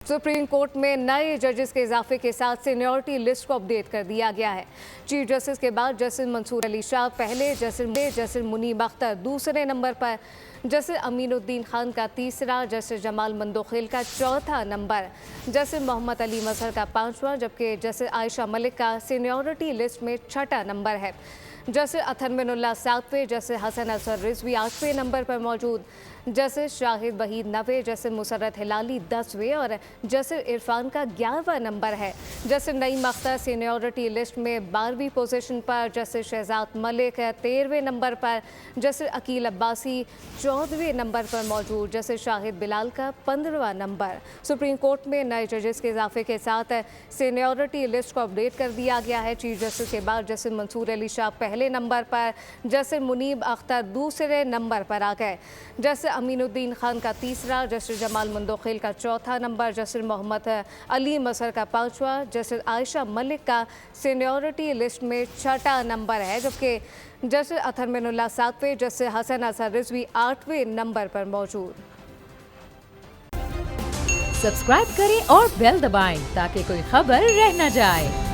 Supreme court में नए जजेस के इजाफे के साथ सीनियरिटी लिस्ट को अपडेट कर दिया गया है। चीफ जस्टिस के बाद जस्टिस मंसूर अली शाह पहले, जस्टिस मुनीब अख्तर दूसरे नंबर पर, जस्टिस अमीनुद्दीन खान का तीसरा, जस्टिस जमाल मंदोखिल का चौथा नंबर, जस्टिस मोहम्मद अली मजहर का पांचवा, जबकि जस्टिस आयशा मलिक का सीनियरिटी लिस्ट में छठा नंबर है। जस्टिस अथर मिनुल्लाह सातवें, जस्टिस हसन असर रिजवी आठवें नंबर पर मौजूद, जस्टिस शाहिद वहीद नवे, जस्टिस मुसर्रत हिलाली 10वें और जस्टिस इरफान का 11वां नंबर है। Justice Naeem Akhtar seniority list में 12वीं पोजीशन पर, जस्टिस शहजाद मलिक 13वें नंबर पर, जस्टिस अकील अब्बासी 14वें नंबर पर मौजूद, जस्टिस शाहिद बिलाल का 15वां नंबर। सुप्रीम कोर्ट में नए जजेस के इजाफे के साथ सीनियरिटी लिस्ट को अपडेट कर दिया गया है। चीफ जस्टिस के बाद जस्टिस मंसूर अली शाह पहले नंबर पर, जस्टिस मुनीब अख्तर दूसरे नंबर पर आ गए, जस्टिस अमीनुद्दीन खान का तीसरा, जस्टिस जमाल मंदोखिल का चौथा नंबर, जस्टिस मोहम्मद अली मजहर का पांचवा, जस्टिस आयशा मलिक का सीनियरिटी लिस्ट में छठा नंबर है, जबकि जस्टिस अथर मिनुल्लाह सातवें, जस्टिस हसन असर रिजवी 8वें नंबर पर मौजूद। सब्सक्राइब करें और बेल दबाएं ताकि कोई खबर रह न जाए।